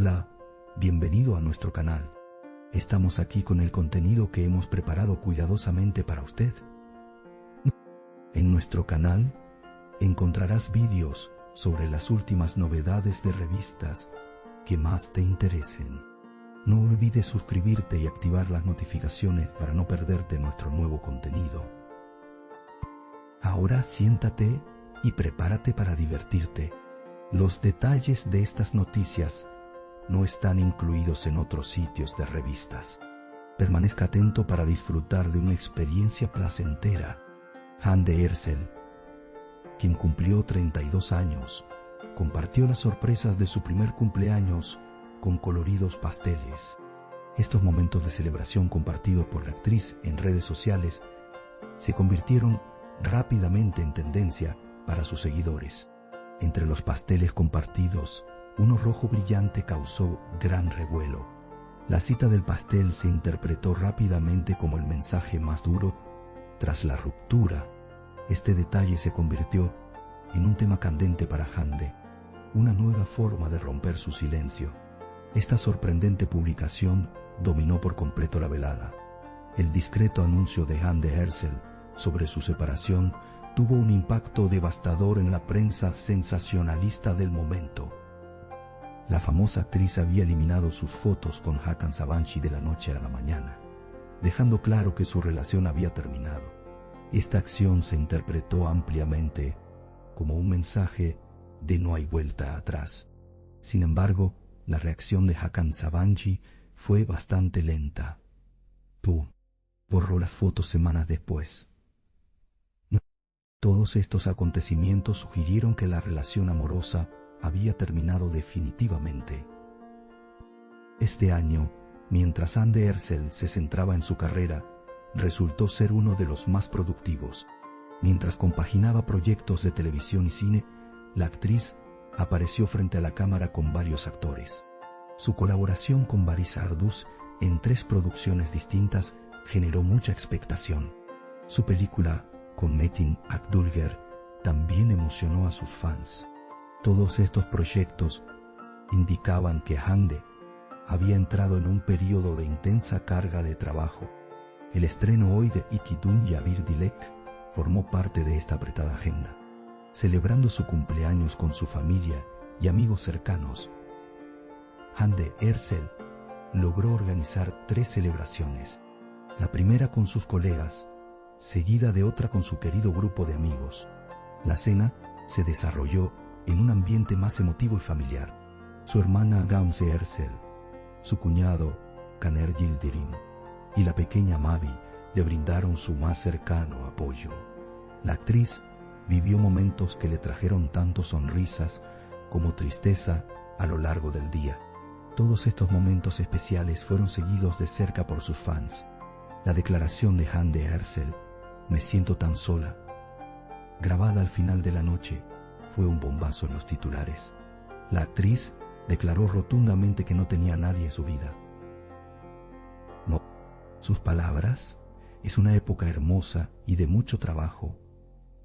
Hola, bienvenido a nuestro canal. Estamos aquí con el contenido que hemos preparado cuidadosamente para usted. En nuestro canal encontrarás vídeos sobre las últimas novedades de revistas que más te interesen. No olvides suscribirte y activar las notificaciones para no perderte nuestro nuevo contenido. Ahora siéntate y prepárate para divertirte. Los detalles de estas noticias no están incluidos en otros sitios de revistas. Permanezca atento para disfrutar de una experiencia placentera. Hande Erçel, quien cumplió 32 años, compartió las sorpresas de su primer cumpleaños con coloridos pasteles. Estos momentos de celebración compartidos por la actriz en redes sociales se convirtieron rápidamente en tendencia para sus seguidores. Entre los pasteles compartidos, uno rojo brillante causó gran revuelo. La cita del pastel se interpretó rápidamente como el mensaje más duro tras la ruptura. Este detalle se convirtió en un tema candente para Hande, una nueva forma de romper su silencio. Esta sorprendente publicación dominó por completo la velada. El discreto anuncio de Hande Erçel sobre su separación tuvo un impacto devastador en la prensa sensacionalista del momento. La famosa actriz había eliminado sus fotos con Hakan Sabancı de la noche a la mañana, dejando claro que su relación había terminado. Esta acción se interpretó ampliamente como un mensaje de no hay vuelta atrás. Sin embargo, la reacción de Hakan Sabancı fue bastante lenta. Borró las fotos semanas después. Todos estos acontecimientos sugirieron que la relación amorosa había terminado definitivamente. Este año, mientras Hande Erçel se centraba en su carrera, resultó ser uno de los más productivos. Mientras compaginaba proyectos de televisión y cine, la actriz apareció frente a la cámara con varios actores. Su colaboración con Barış Arduç en 3 producciones distintas generó mucha expectación. Su película con Metin Akdülger también emocionó a sus fans. Todos estos proyectos indicaban que Hande había entrado en un periodo de intensa carga de trabajo. El estreno hoy de İki Dünya Bir Dilek formó parte de esta apretada agenda. Celebrando su cumpleaños con su familia y amigos cercanos, Hande Erçel logró organizar 3 celebraciones. La primera con sus colegas, seguida de otra con su querido grupo de amigos. La cena se desarrolló en un ambiente más emotivo y familiar. Su hermana Gamze Erçel, su cuñado Caner Yildirim y la pequeña Mavi le brindaron su más cercano apoyo. La actriz vivió momentos que le trajeron tanto sonrisas como tristeza a lo largo del día. Todos estos momentos especiales fueron seguidos de cerca por sus fans. La declaración de Hande Erçel, "Me siento tan sola", grabada al final de la noche, fue un bombazo en los titulares. La actriz declaró rotundamente que no tenía a nadie en su vida. No, sus palabras, "es una época hermosa y de mucho trabajo",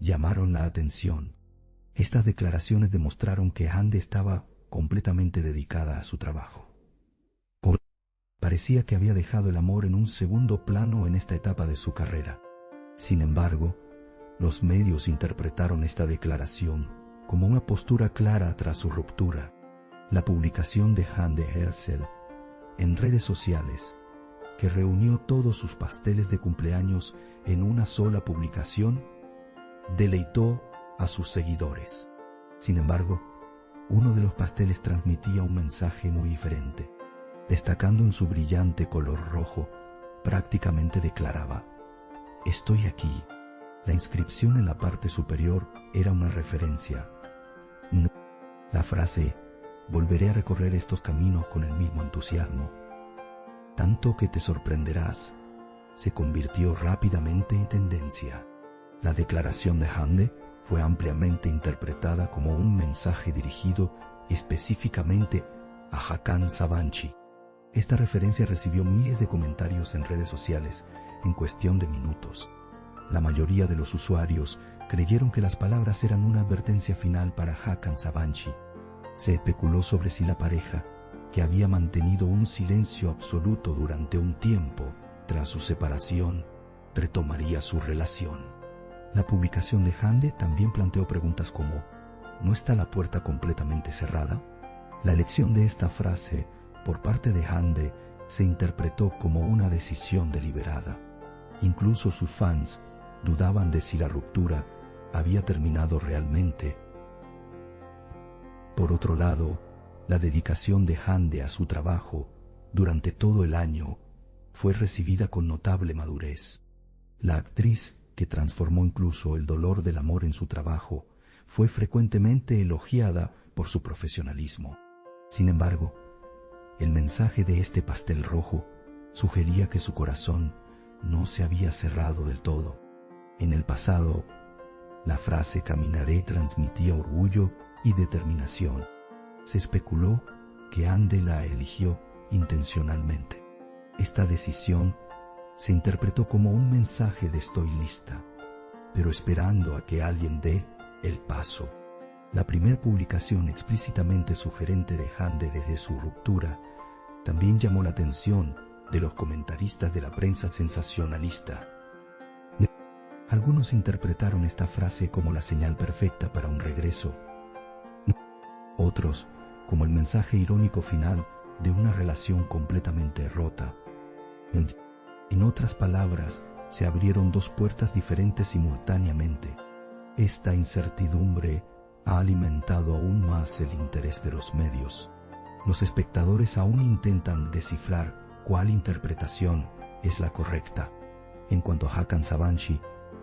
llamaron la atención. Estas declaraciones demostraron que Hande estaba completamente dedicada a su trabajo. Parecía que había dejado el amor en un segundo plano en esta etapa de su carrera. Sin embargo, los medios interpretaron esta declaración como una postura clara tras su ruptura. La publicación de Hande Erçel en redes sociales, que reunió todos sus pasteles de cumpleaños en una sola publicación, deleitó a sus seguidores. Sin embargo, uno de los pasteles transmitía un mensaje muy diferente. Destacando en su brillante color rojo, prácticamente declaraba: "Estoy aquí". La inscripción en la parte superior era una referencia. La frase "volveré a recorrer estos caminos con el mismo entusiasmo, tanto que te sorprenderás", se convirtió rápidamente en tendencia. La declaración de Hande fue ampliamente interpretada como un mensaje dirigido específicamente a Hakan Sabancı. Esta referencia recibió miles de comentarios en redes sociales en cuestión de minutos. La mayoría de los usuarios creyeron que las palabras eran una advertencia final para Hakan Sabancı. Se especuló sobre si la pareja, que había mantenido un silencio absoluto durante un tiempo tras su separación, retomaría su relación. La publicación de Hande también planteó preguntas como: ¿no está la puerta completamente cerrada? La elección de esta frase por parte de Hande se interpretó como una decisión deliberada. Incluso sus fans dudaban de si la ruptura había terminado realmente. Por otro lado, la dedicación de Hande a su trabajo durante todo el año fue recibida con notable madurez. La actriz, que transformó incluso el dolor del amor en su trabajo, fue frecuentemente elogiada por su profesionalismo. Sin embargo, el mensaje de este pastel rojo sugería que su corazón no se había cerrado del todo. En el pasado, la frase "caminaré" transmitía orgullo y determinación. Se especuló que Hande la eligió intencionalmente. Esta decisión se interpretó como un mensaje de "estoy lista", pero esperando a que alguien dé el paso. La primera publicación explícitamente sugerente de Hande desde su ruptura también llamó la atención de los comentaristas de la prensa sensacionalista. Algunos interpretaron esta frase como la señal perfecta para un regreso. Otros como el mensaje irónico final de una relación completamente rota. En otras palabras, se abrieron dos puertas diferentes simultáneamente. Esta incertidumbre ha alimentado aún más el interés de los medios. Los espectadores aún intentan descifrar cuál interpretación es la correcta. En cuanto a Hakan Sabancı,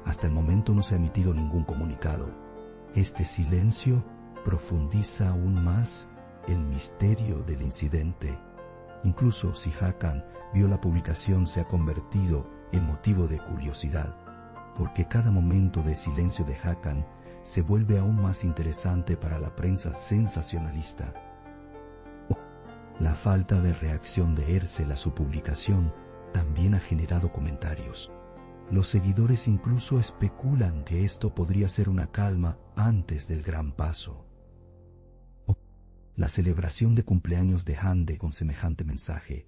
hasta el momento no se ha emitido ningún comunicado. Este silencio profundiza aún más el misterio del incidente. Incluso si Hakan vio la publicación, se ha convertido en motivo de curiosidad, porque cada momento de silencio de Hakan se vuelve aún más interesante para la prensa sensacionalista. La falta de reacción de Ercel a su publicación también ha generado comentarios. Los seguidores incluso especulan que esto podría ser una calma antes del gran paso. La celebración de cumpleaños de Hande con semejante mensaje,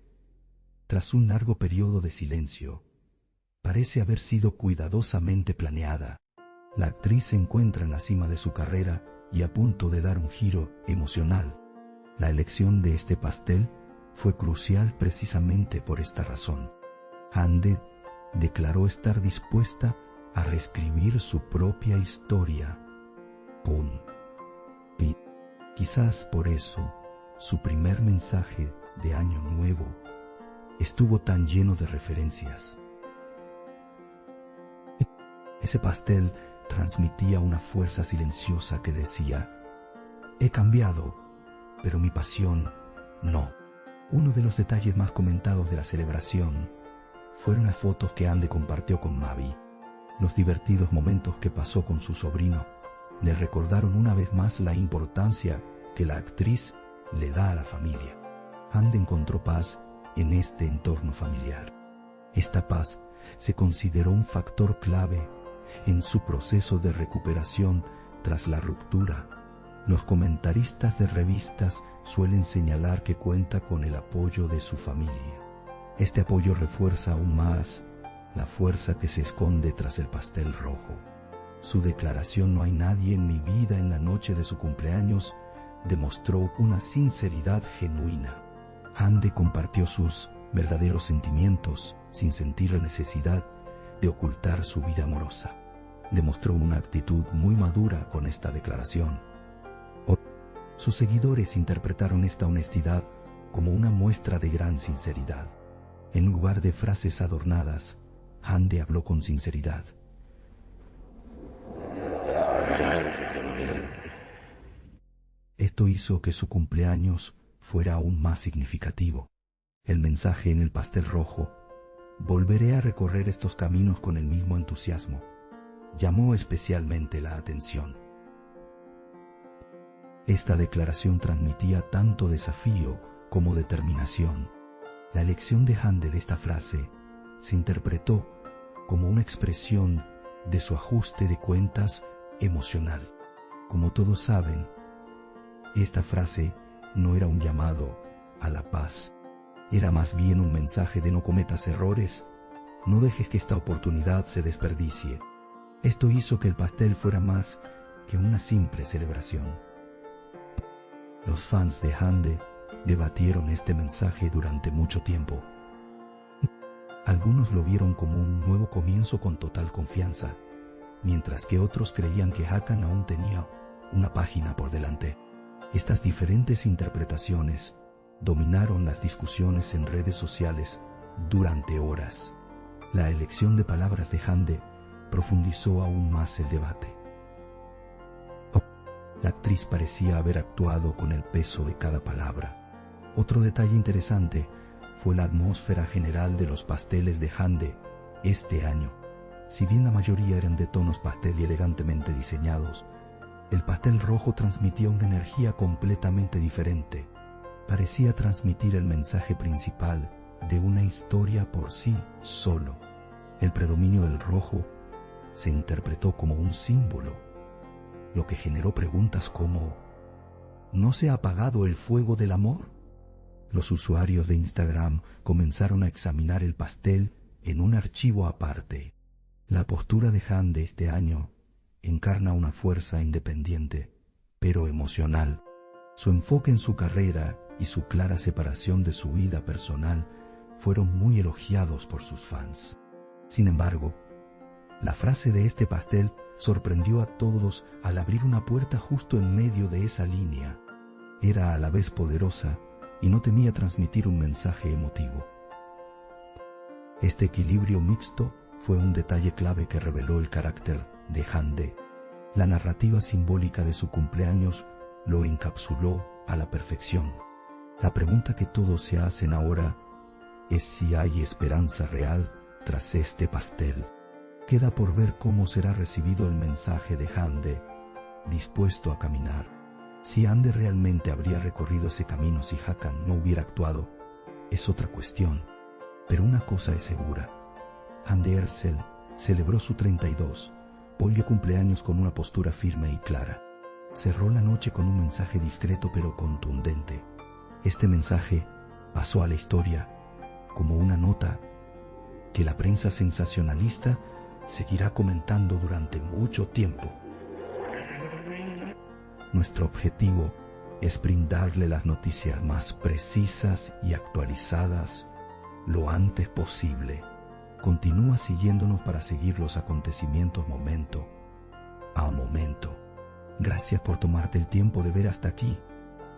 tras un largo periodo de silencio, parece haber sido cuidadosamente planeada. La actriz se encuentra en la cima de su carrera y a punto de dar un giro emocional. La elección de este pastel fue crucial precisamente por esta razón. Hande declaró estar dispuesta a reescribir su propia historia. Y quizás por eso su primer mensaje de Año Nuevo estuvo tan lleno de referencias. Ese pastel transmitía una fuerza silenciosa que decía: he cambiado, pero mi pasión no. Uno de los detalles más comentados de la celebración fueron las fotos que Hande compartió con Mavi. Los divertidos momentos que pasó con su sobrino le recordaron una vez más la importancia que la actriz le da a la familia. Hande encontró paz en este entorno familiar. Esta paz se consideró un factor clave en su proceso de recuperación tras la ruptura. Los comentaristas de revistas suelen señalar que cuenta con el apoyo de su familia. Este apoyo refuerza aún más la fuerza que se esconde tras el pastel rojo. Su declaración "no hay nadie en mi vida" en la noche de su cumpleaños demostró una sinceridad genuina. Hande compartió sus verdaderos sentimientos sin sentir la necesidad de ocultar su vida amorosa. Demostró una actitud muy madura con esta declaración. Sus seguidores interpretaron esta honestidad como una muestra de gran sinceridad. En lugar de frases adornadas, Hande habló con sinceridad. Esto hizo que su cumpleaños fuera aún más significativo. El mensaje en el pastel rojo: volveré a recorrer estos caminos con el mismo entusiasmo, llamó especialmente la atención. Esta declaración transmitía tanto desafío como determinación. La elección de Hande de esta frase se interpretó como una expresión de su ajuste de cuentas emocional. Como todos saben, esta frase no era un llamado a la paz. Era más bien un mensaje de no cometas errores, no dejes que esta oportunidad se desperdicie. Esto hizo que el pastel fuera más que una simple celebración. Los fans de Hande debatieron este mensaje durante mucho tiempo. Algunos lo vieron como un nuevo comienzo con total confianza, mientras que otros creían que Hakan aún tenía una página por delante. Estas diferentes interpretaciones dominaron las discusiones en redes sociales durante horas. La elección de palabras de Hande profundizó aún más el debate. La actriz parecía haber actuado con el peso de cada palabra. Otro detalle interesante fue la atmósfera general de los pasteles de Hande este año. Si bien la mayoría eran de tonos pastel y elegantemente diseñados, el pastel rojo transmitía una energía completamente diferente. Parecía transmitir el mensaje principal de una historia por sí solo. El predominio del rojo se interpretó como un símbolo, lo que generó preguntas como ¿no se ha apagado el fuego del amor? Los usuarios de Instagram comenzaron a examinar el pastel en un archivo aparte. La postura de Hande este año encarna una fuerza independiente, pero emocional. Su enfoque en su carrera y su clara separación de su vida personal fueron muy elogiados por sus fans. Sin embargo, la frase de este pastel sorprendió a todos al abrir una puerta justo en medio de esa línea. Era a la vez poderosa y no temía transmitir un mensaje emotivo. Este equilibrio mixto fue un detalle clave que reveló el carácter de Hande. La narrativa simbólica de su cumpleaños lo encapsuló a la perfección. La pregunta que todos se hacen ahora es si hay esperanza real tras este pastel. Queda por ver cómo será recibido el mensaje de Hande, dispuesto a caminar. Si Hande realmente habría recorrido ese camino si Hakan no hubiera actuado, es otra cuestión. Pero una cosa es segura. Hande Erçel celebró su 32 cumpleaños con una postura firme y clara. Cerró la noche con un mensaje discreto pero contundente. Este mensaje pasó a la historia como una nota que la prensa sensacionalista seguirá comentando durante mucho tiempo. Nuestro objetivo es brindarle las noticias más precisas y actualizadas lo antes posible. Continúa siguiéndonos para seguir los acontecimientos momento a momento. Gracias por tomarte el tiempo de ver hasta aquí.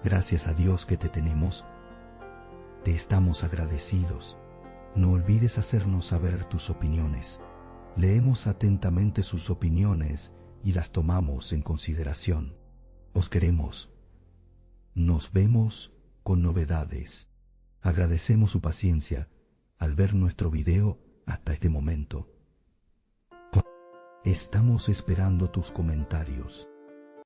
Gracias a Dios que te tenemos. Te estamos agradecidos. No olvides hacernos saber tus opiniones. Leemos atentamente sus opiniones y las tomamos en consideración. Os queremos. Nos vemos con novedades. Agradecemos su paciencia al ver nuestro video hasta este momento. Estamos esperando tus comentarios.